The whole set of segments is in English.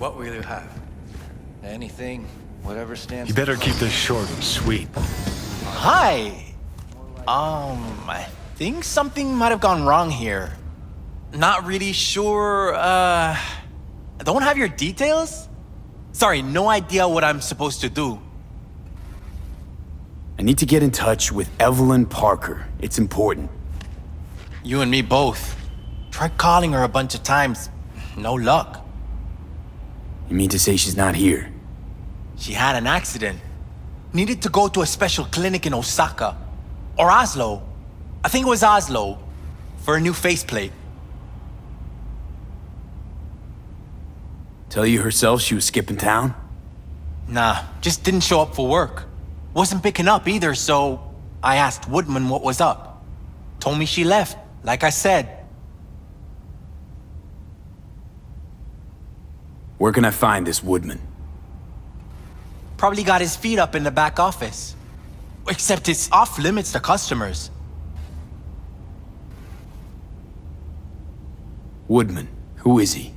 What will you have? Anything, whatever stands. You better keep this short and sweet. Hi! I think something might have gone wrong here. Not really sure, I don't have your details? Sorry, no idea what I'm supposed to do. I need to get in touch with Evelyn Parker. It's important. You and me both. Tried calling her a bunch of times. No luck. You mean to say she's not here? She had an accident. Needed to go to a special clinic in Osaka. Or Oslo. I think it was Oslo. For a new faceplate. Tell you herself she was skipping town? Nah, just didn't show up for work. Wasn't picking up either, so I asked Woodman what was up. Told me she left, like I said. Where can I find this Woodman? Probably got his feet up in the back office. Except it's off limits to customers. Woodman, who is he?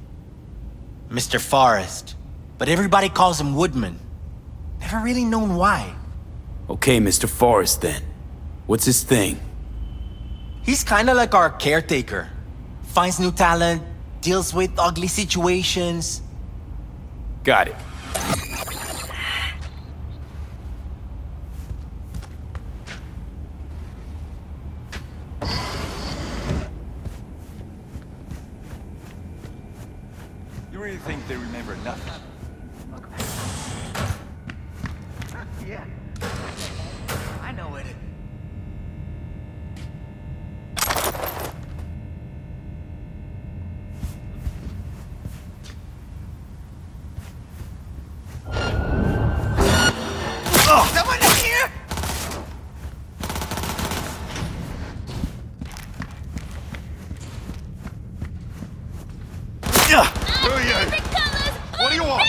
Mr. Forrest. But everybody calls him Woodman. Never really known why. Okay, Mr. Forrest then. What's his thing? He's kinda like our caretaker. Finds new talent, deals with ugly situations. Got it. You really think they remember nothing? Yeah. I know it. Someone in here? Who are you? What do you want?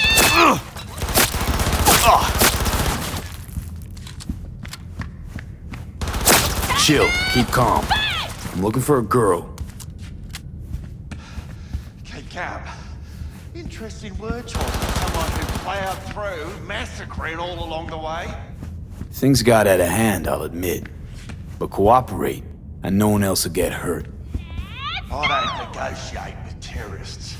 Chill, keep calm. I'm looking for a girl. Okay, Cap. Interesting word choice for someone who plowed through, massacring all along the way. Things got out of hand, I'll admit. But cooperate, and no one else will get hurt. I don't negotiate with terrorists.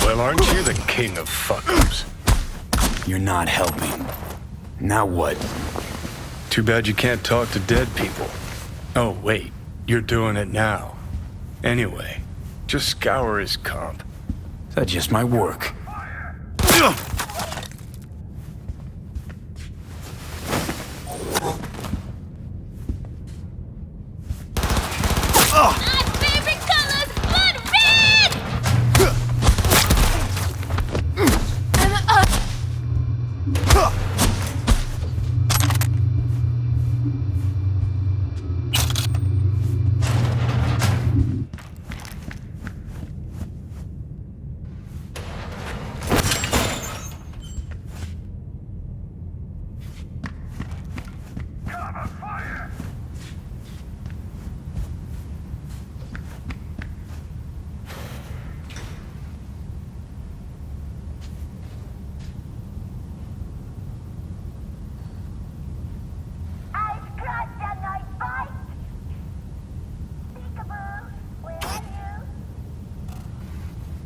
Well, aren't you the king of fuck-ups? You're not helping. Now what? Too bad you can't talk to dead people. Oh, wait. You're doing it now. Anyway, just scour his comp. That just might work.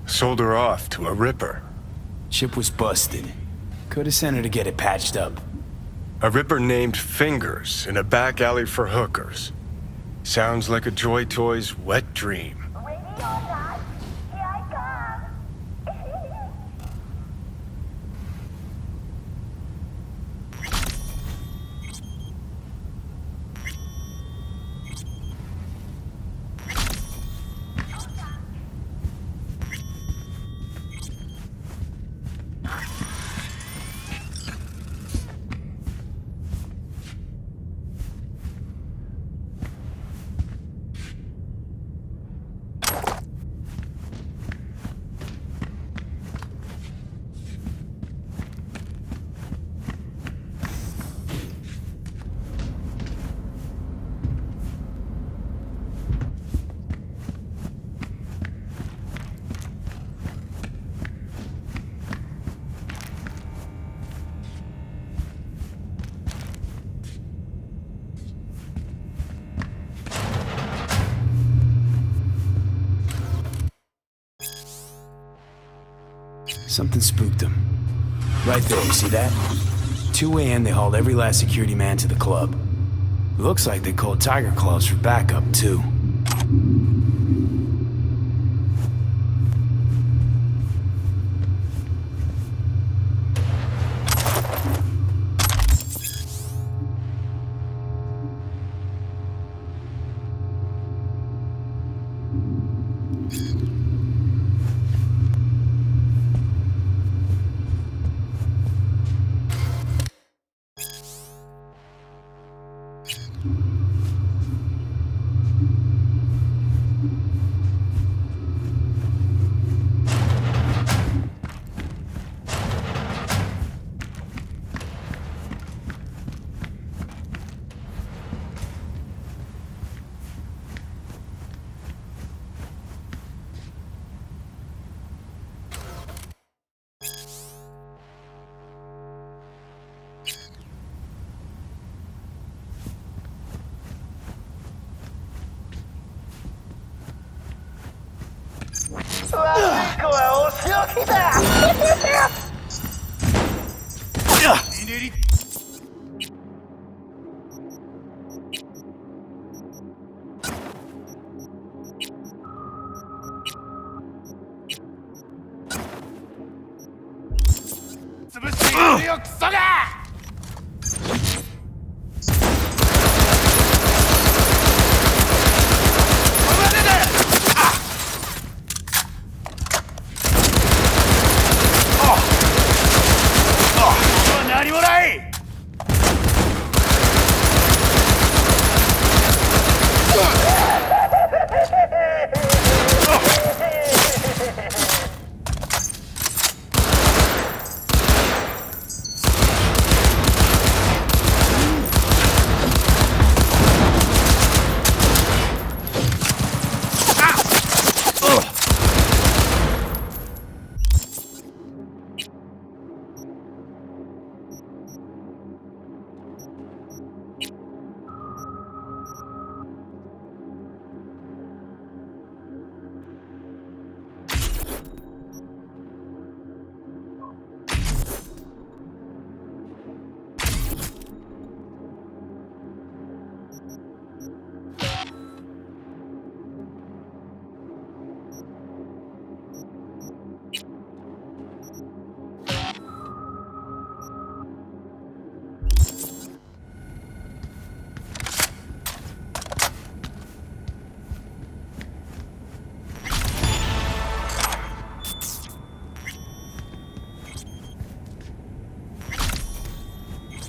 Sold her off to a ripper. Chip was busted. Could've sent her to get it patched up. A ripper named Fingers in a back alley for hookers. Sounds like a Joy Toy's wet dream. Something spooked them. Right there, you see that? 2 a.m. they hauled every last security man to the club. Looks like they called Tiger Claws for backup, too.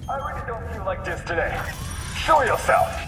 I really don't feel like this today. Show yourself!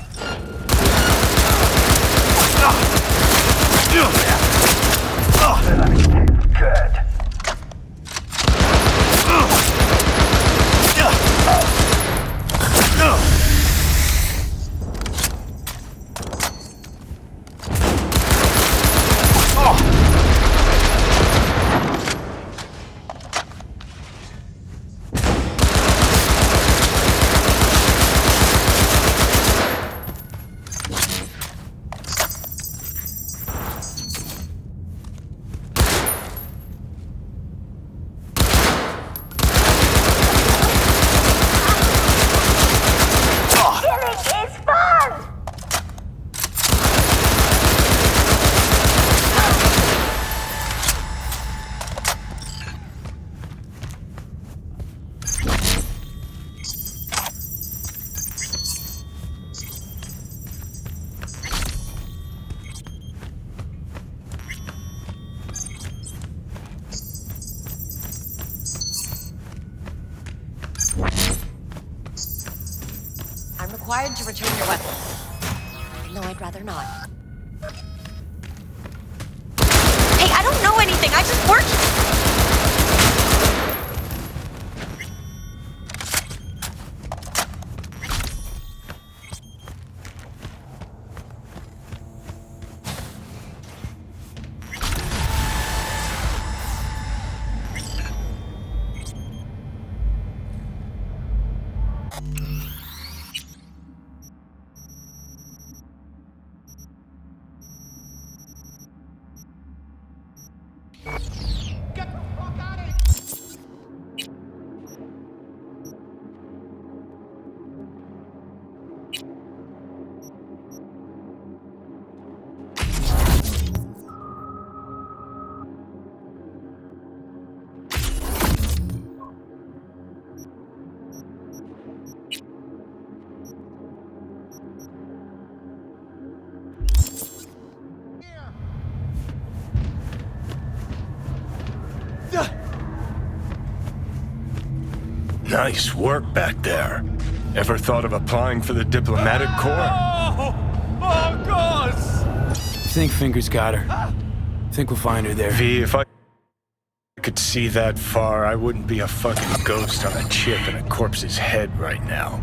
That tastes good. I'm required to return your weapon. No, I'd rather not. Hey, I don't know anything. I just work here. Nice work back there. Ever thought of applying for the diplomatic corps? Oh, God! Think Fingers got her. Think we'll find her there. V, if I could see that far, I wouldn't be a fucking ghost on a chip in a corpse's head right now.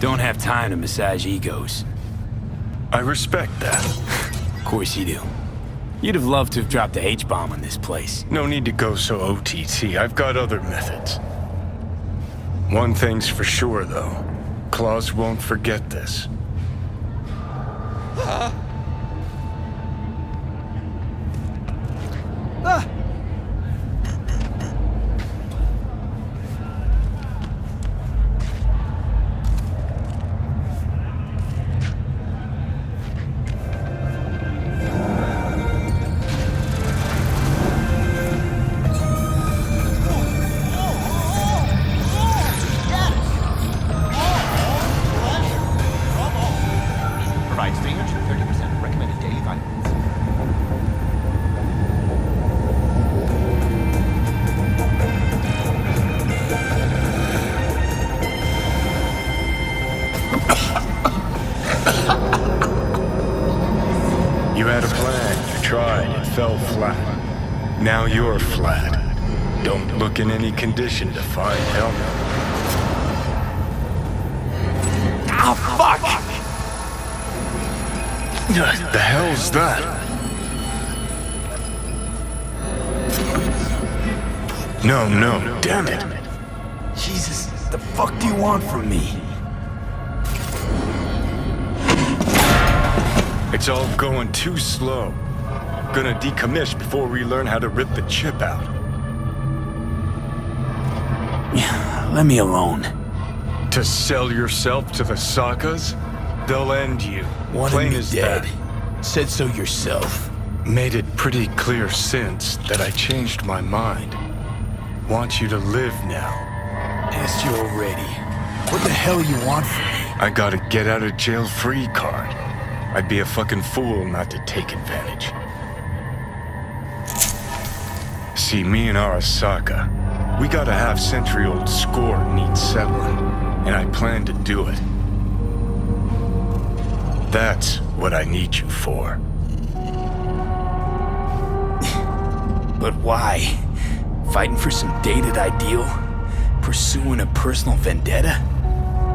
Don't have time to massage egos. I respect that. Of course you do. You'd have loved to have dropped the H-bomb on this place. No need to go so OTT. I've got other methods. One thing's for sure, though. Claus won't forget this. Provides 330% recommended daily vitamins. You had a plan, you tried, it fell flat. Now you're flat. Don't look in any condition to find help. Oh, fuck! The hell's that? No, damn it. Jesus, the fuck do you want from me? It's all going too slow. Gonna decommission before we learn how to rip the chip out. Let me alone. To sell yourself to the Sakas? They'll end you. Wanted Plain me as dead. that. Said so yourself. Made it pretty clear since that I changed my mind. Want you to live now. Asked you already. What the hell you want from me? I got a get out of jail free card. I'd be a fucking fool not to take advantage. See, me and Arasaka, we got a half-century-old score needs settling, and I plan to do it. That's what I need you for. But why? Fighting for some dated ideal? Pursuing a personal vendetta?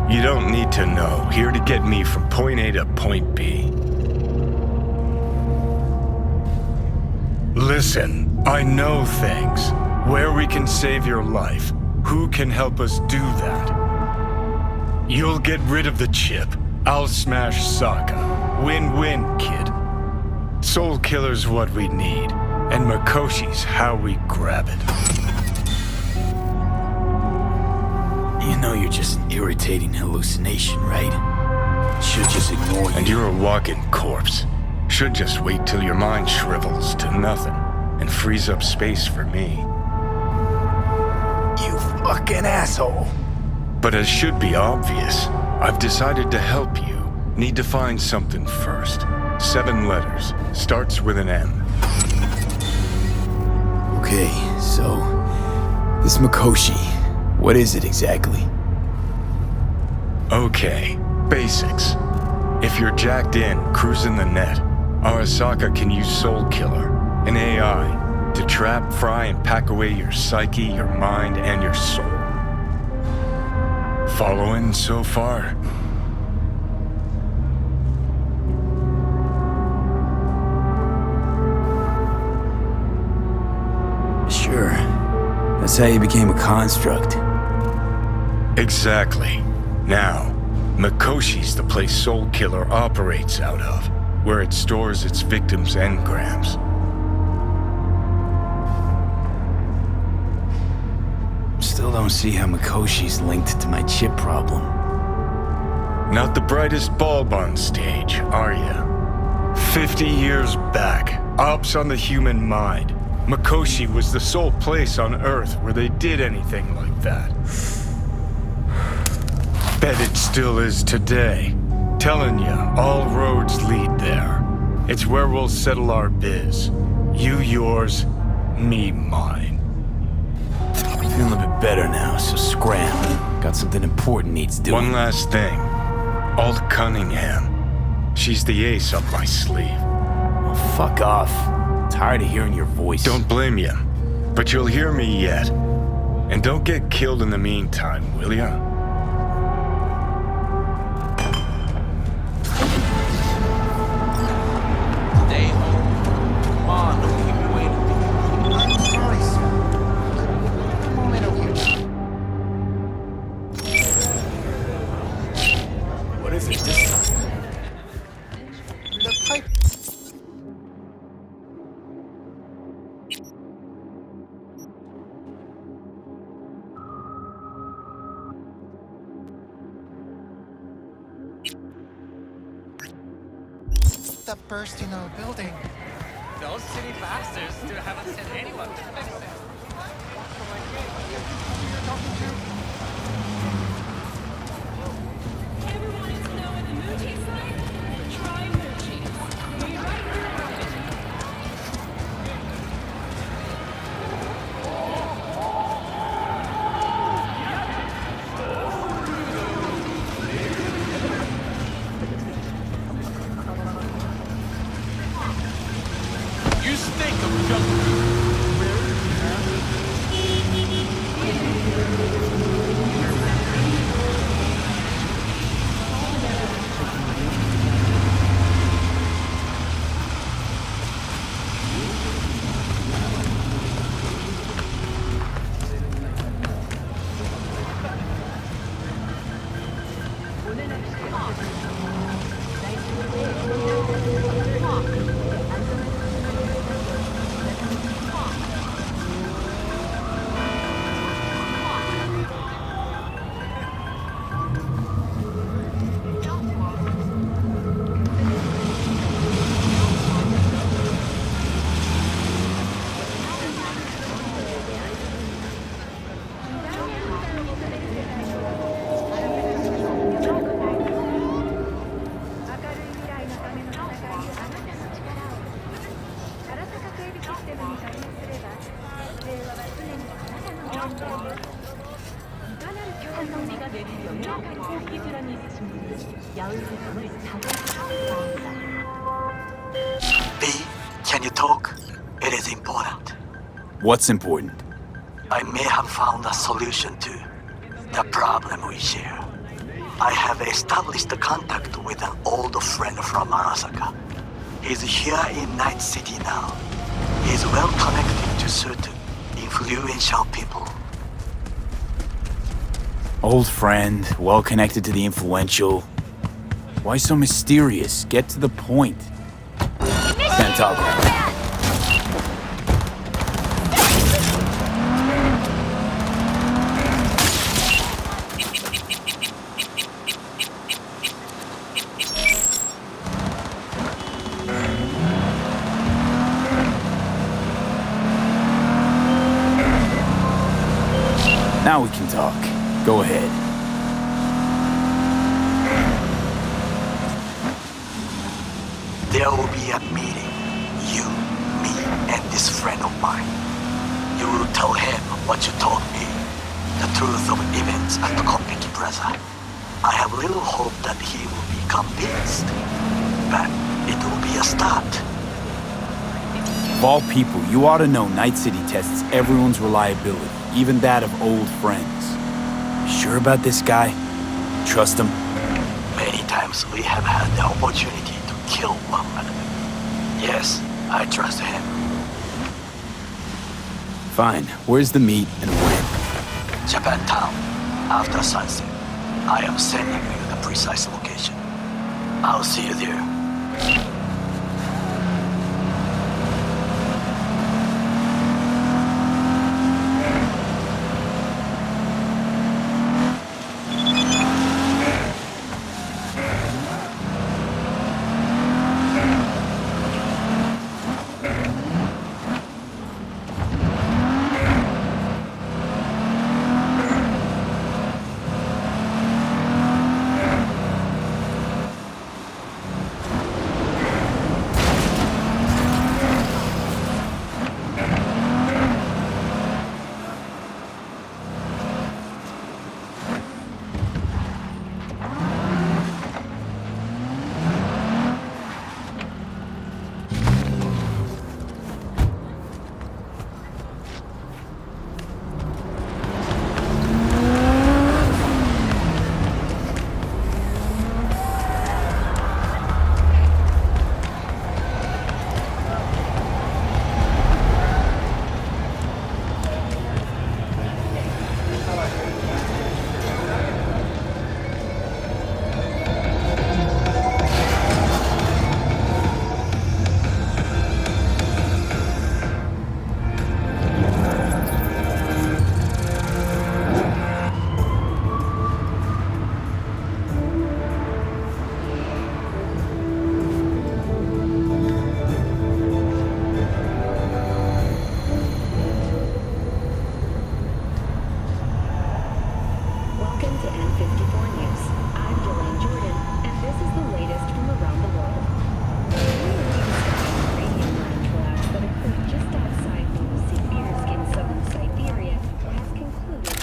You don't need to know. Here to get me from point A to point B. Listen, I know things. Where we can save your life. Who can help us do that? You'll get rid of the chip. I'll smash Sokka. Win-win, kid. Soul Killer's what we need, and Makoshi's how we grab it. You know you're just an irritating hallucination, right? Should just ignore you. And you're a walking corpse. Should just wait till your mind shrivels to nothing and frees up space for me. You fucking asshole. But as should be obvious, I've decided to help you. Need to find something first. 7 letters. Starts with an M. Okay, so... this Makoshi, what is it exactly? Okay, basics. If you're jacked in, cruising the net, Arasaka can use Soul Killer, an AI, to trap, fry, and pack away your psyche, your mind, and your soul. Following so far? Sure. That's how you became a construct. Exactly. Now, Makoshi's the place Soul Killer operates out of, where it stores its victims' engrams. Still don't see how Makoshi's linked to my chip problem. Not the brightest bulb on stage, are you? 50 years back, ops on the human mind. Makoshi was the sole place on Earth where they did anything like that. Bet it still is today. Telling you, all roads lead there. It's where we'll settle our biz. You yours, me mine. Feeling a bit better now, so scram. Got something important needs doing. One last thing. Alt Cunningham. She's the ace up my sleeve. Oh, fuck off. Tired of hearing your voice. Don't blame you, but you'll hear me yet. And don't get killed in the meantime, will ya? Stay home. Come on, don't keep me waiting. I'm sorry, sir. Come on, little What is it this time? The pipe. The burst in our building. Those city bastards still haven't sent anyone to fix it. Ever wanted to know what the moon tastes like? Try moon cheese. Made right here in Arlington. You stink of junk. B, can you talk? It is important. What's important? I may have found a solution to the problem we share. I have established a contact with an old friend from Arasaka. He's here in Night City now. He's well connected to certain influential people. Old friend, well connected to the influential. Why so mysterious? Get to the point. Can't talk right now. Now we can talk. Go ahead. There will be a meeting. You, me, and this friend of mine. You will tell him what you told me. The truth of events at the Kopeki Plaza. I have little hope that he will be convinced. But it will be a start. Of all people, you ought to know Night City tests everyone's reliability, even that of old friends. Sure about this guy? Trust him? Many times we have had the opportunity to kill one another. Yes, I trust him. Fine. Where's the meet and when? Japantown, after sunset. I am sending you the precise location. I'll see you there.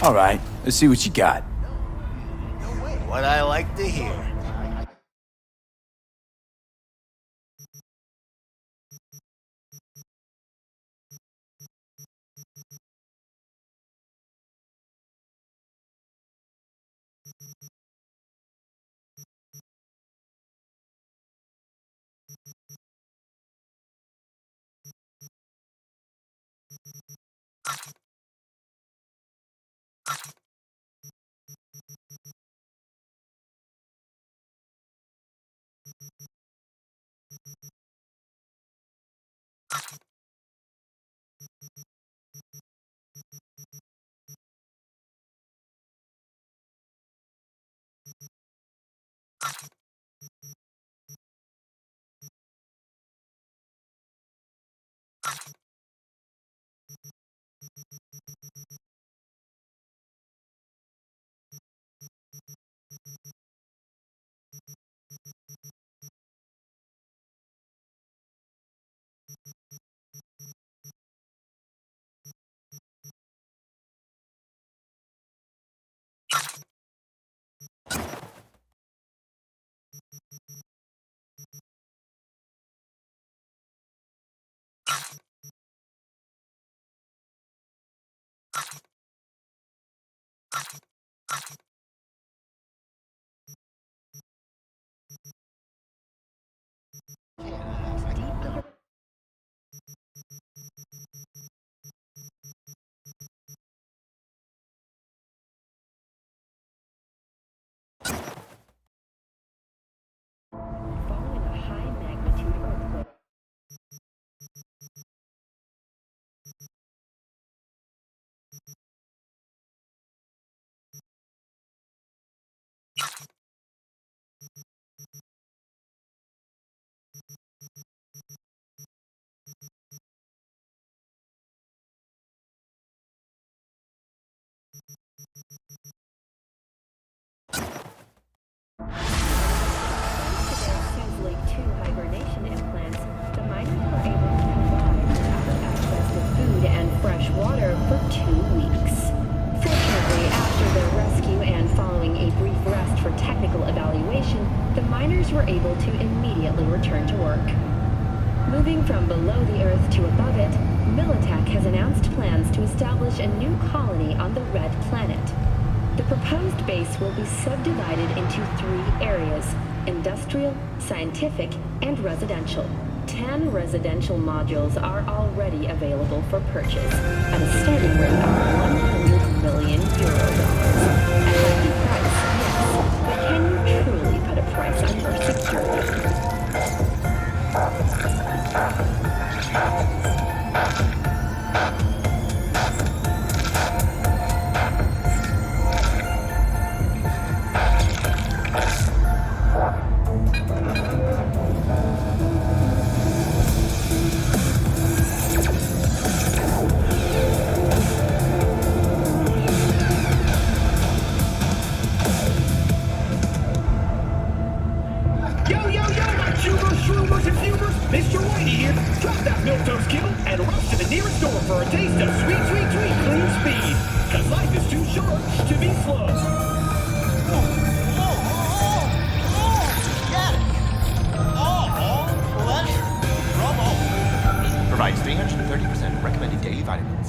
All right, let's see what you got. What I like to hear. Following a high magnitude earthquake. Lake 2 hibernation implants, the miners were able to survive without access to food and fresh water for 2 weeks. Fortunately, after their rescue and following a brief rest for technical evaluation, the miners were able to immediately return to work. Moving from below the Earth to above it, Militech has announced plans to establish a new colony on the Red Planet. The proposed base will be subdivided into 3 areas: industrial, scientific, and residential. 10 residential modules are already available for purchase at a starting rate of €100 million. A hefty price, yes, but can you truly put a price on your security? Mr. Whitey here. Drop that milquetoast kibble and rush to the nearest store for a taste of sweet, sweet, sweet clean speed. Cause life is too short to be slow. Provides 330% recommended daily vitamins.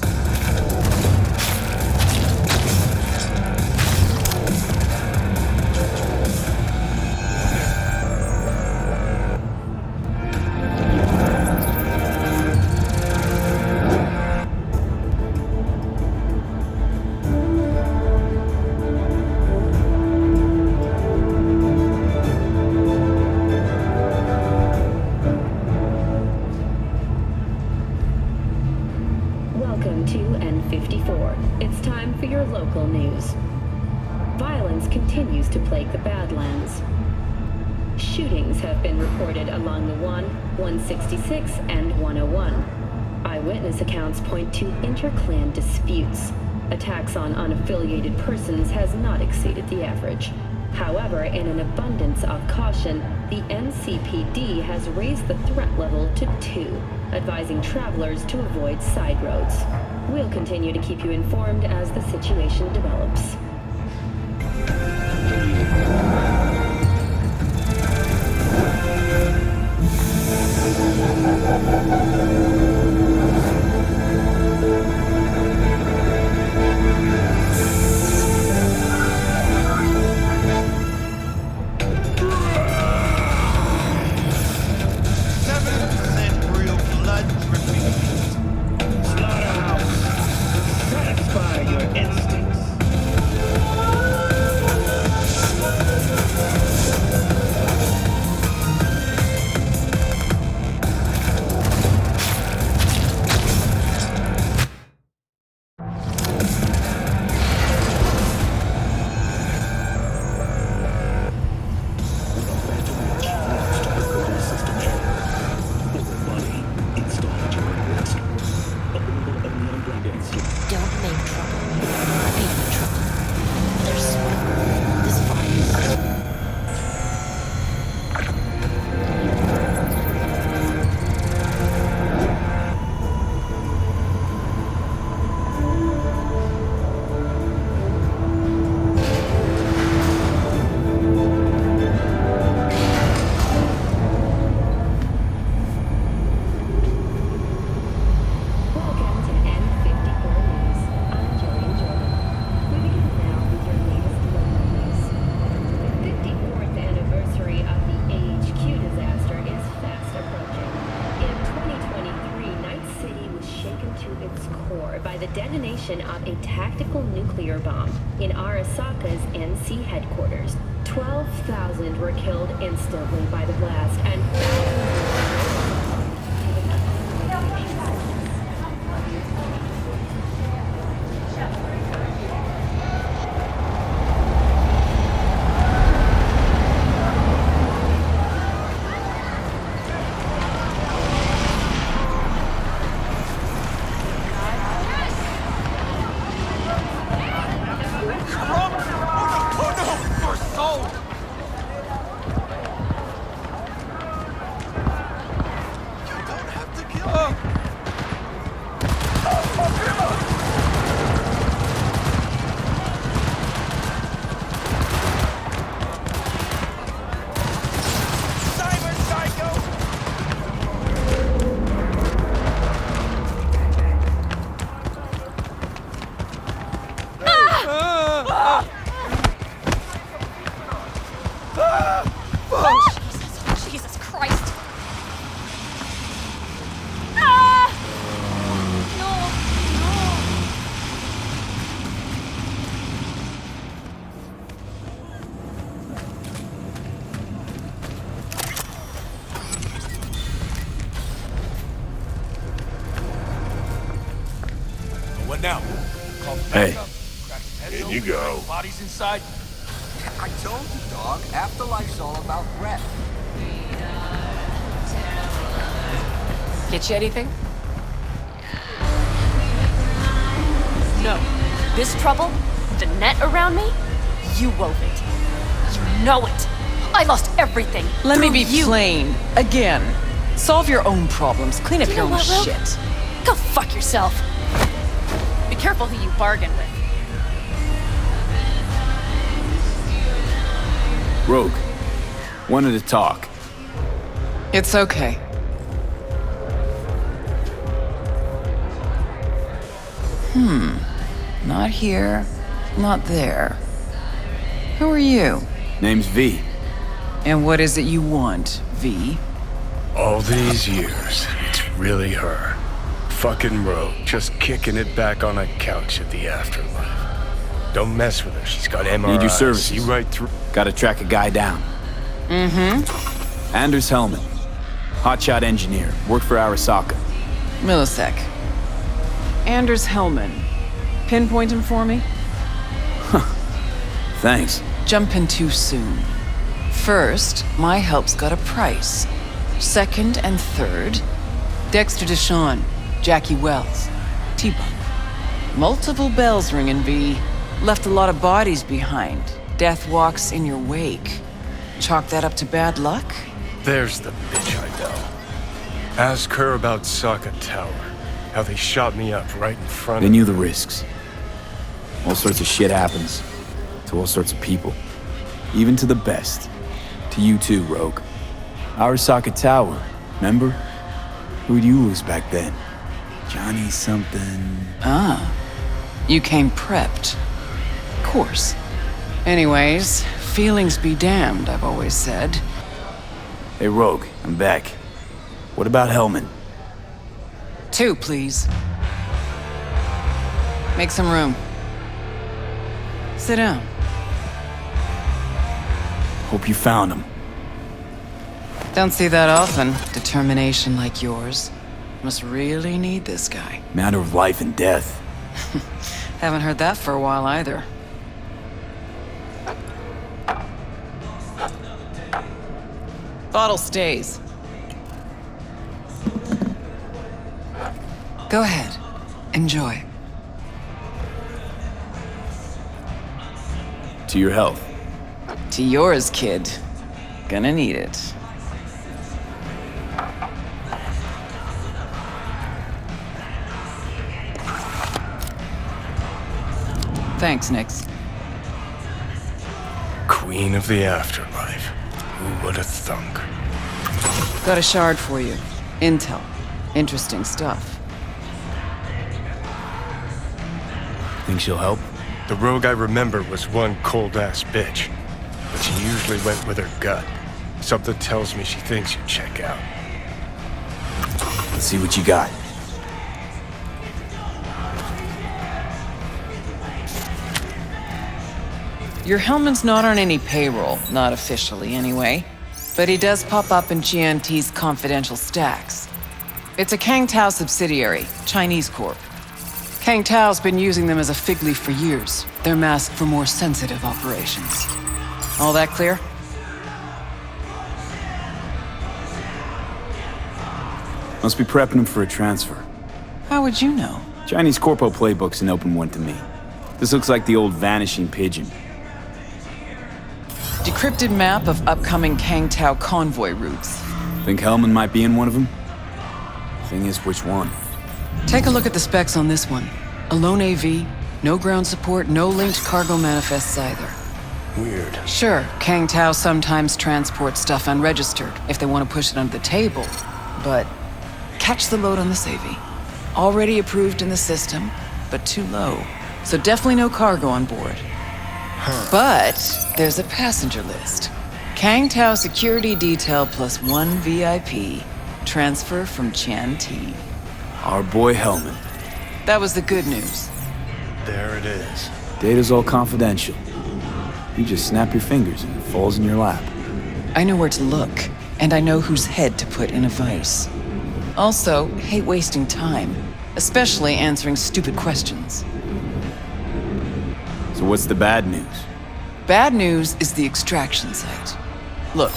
Welcome to N54. It's time for your local news. Violence continues to plague the Badlands. Shootings have been reported along the 166, and 101. Eyewitness accounts point to inter-clan disputes. Attacks on unaffiliated persons has not exceeded the average. However, in an abundance of caution, the NCPD has raised the threat level to 2, advising travelers to avoid side roads. We'll continue to keep you informed as the situation develops. Satisfy your instincts. Don't make trouble. Be in trouble. There's smoke. There's fire. Welcome to N54 News. I'm Jillian Jordan. We begin now with your latest local news. The 54th anniversary of the AHQ disaster is fast approaching. In 2023, Night City was shaken to its core by the detonation of a tactical nuclear bomb in Arasaka's NC headquarters. 12,000 were killed instantly by the blast, and Jesus Christ! Ah! No! What now? Hey. In you go. Bodies inside. I told you, dog. Afterlife's all about rep. Get you anything? No. This trouble, the net around me, you wove it. You know it. I lost everything. Let me be you. plain. Again. Solve your own problems. Clean up You your know own what, Rogue? shit. Go fuck yourself. Be careful who you bargain with. Rogue, wanted to talk. It's okay. Not here, not there. Who are you? Name's V. And what is it you want, V? All these years, it's really her. Fucking Rogue, just kicking it back on a couch at the afterlife. Don't mess with her, she's got MRIs. Need your services. See right through. Gotta track a guy down. Anders Hellman. Hotshot engineer. Worked for Arasaka. Millisec. Anders Hellman. Pinpoint him for me? Thanks. Jumping too soon. First, my help's got a price. Second and third, Dexter Deshawn, Jackie Wells, T-Bone. Multiple bells ringing, V. Left a lot of bodies behind. Death walks in your wake. Chalk that up to bad luck? There's the bitch I know. Ask her about Sokka Tower. How they shot me up right in front They of knew the risks. All sorts of shit happens. To all sorts of people. Even to the best. To you too, Rogue. Arasaka Tower, remember? Who'd you lose back then? Johnny something... Ah, you came prepped. Of course. Anyways, feelings be damned, I've always said. Hey, Rogue, I'm back. What about Hellman? 2, please. Make some room. Sit down. Hope you found him. Don't see that often. Determination like yours. Must really need this guy. Matter of life and death. Haven't heard that for a while either. Bottle stays. Go ahead. Enjoy. To your health. To yours, kid. Gonna need it. Thanks, Nix. Queen of the afterlife. Who would have thunk? Got a shard for you. Intel. Interesting stuff. Think she'll help? The rogue I remember was one cold-ass bitch. But she usually went with her gut. Something tells me she thinks you check out. Let's see what you got. Your Hellman's not on any payroll, not officially anyway. But he does pop up in GNT's confidential stacks. It's a Kang Tao subsidiary, Chinese Corp. Kang Tao's been using them as a fig leaf for years. They're masked for more sensitive operations. All that clear? Must be prepping him for a transfer. How would you know? Chinese Corpo playbook's an open one to me. This looks like the old vanishing pigeon. Decrypted map of upcoming Kang Tao convoy routes. Think Hellman might be in one of them? Thing is, which one? Take a look at the specs on this one. A lone AV, no ground support, no linked cargo manifests either. Weird. Sure, Kang Tao sometimes transports stuff unregistered if they want to push it under the table, but catch the load on this AV. Already approved in the system, but too low. So definitely no cargo on board. But there's a passenger list. Kang Tao security detail plus 1 VIP. Transfer from Chan T. Our boy Hellman. That was the good news. There it is. Data's all confidential. You just snap your fingers and it falls in your lap. I know where to look, and I know whose head to put in a vice. Also, hate wasting time, especially answering stupid questions. So what's the bad news? Bad news is the extraction site. Look,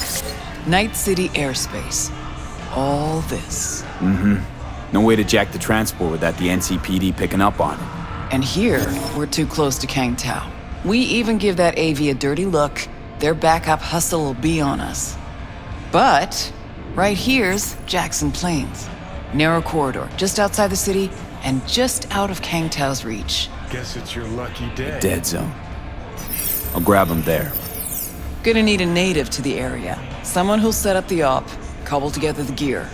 Night City airspace. All this. Mm-hmm. No way to jack the transport without the NCPD picking up on it. And here, we're too close to Kang Tao. We even give that AV a dirty look, their backup hustle will be on us. But, right here's Jackson Plains. Narrow corridor, just outside the city, and just out of Kang Tao's reach. Guess it's your lucky day. Dead zone. I'll grab him there. Gonna need a native to the area. Someone who'll set up the op, cobble together the gear.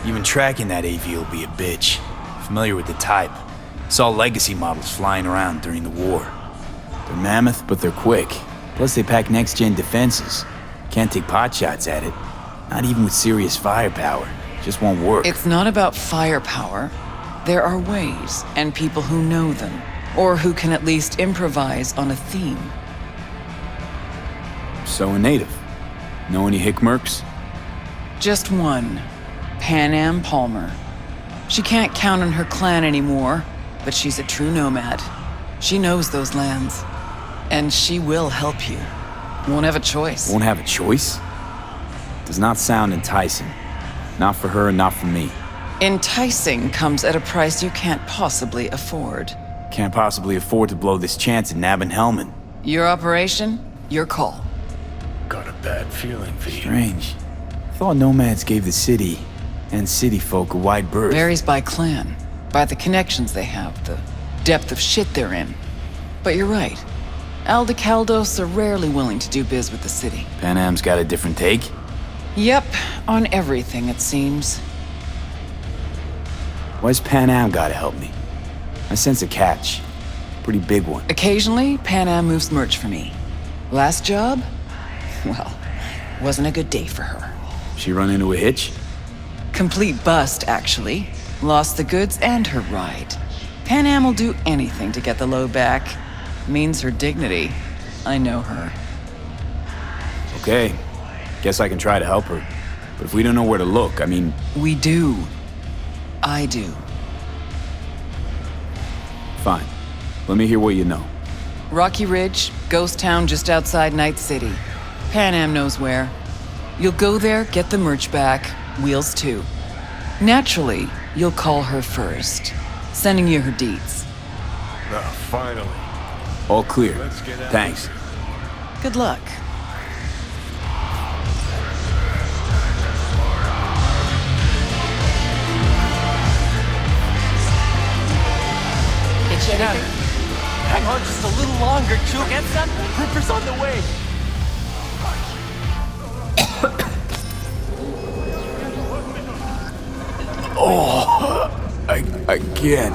Even tracking that AV will be a bitch. Familiar with the type. Saw legacy models flying around during the war. They're mammoth, but they're quick. Plus they pack next-gen defenses. Can't take pot shots at it. Not even with serious firepower. Just won't work. It's not about firepower. There are ways, and people who know them. Or who can at least improvise on a theme. So a native. Know any Hickmerks? Just one. Pan Am Palmer. She can't count on her clan anymore, but she's a true nomad. She knows those lands. And she will help you. Won't have a choice. Won't have a choice? Does not sound enticing. Not for her and not for me. Enticing comes at a price you can't possibly afford. Can't possibly afford to blow this chance at nabbing Hellman. Your operation, your call. Got a bad feeling for you. Strange. Thought nomads gave the city And city folk a wide berth. Varies by clan, by the connections they have, the depth of shit they're in. But you're right. Aldecaldos are rarely willing to do biz with the city. Panam's got a different take? Yep, on everything it seems. Why's Panam gotta help me? I sense a catch. Pretty big one. Occasionally, Panam moves merch for me. Last job? Well, wasn't a good day for her. She run into a hitch? Complete bust, actually. Lost the goods and her ride. Panam will do anything to get the load back. Means her dignity. I know her. Okay. Guess I can try to help her. But if we don't know where to look, I mean... We do. I do. Fine. Let me hear what you know. Rocky Ridge, ghost town just outside Night City. Panam knows where. You'll go there, get the merch back, Wheels too. Naturally, you'll call her first. Sending you her deeds. Finally. All clear. Let's get out. Thanks. Good luck. Get out. Hang on just a little longer, Chook. Get some. Ripper's on the way. Oh, I can't.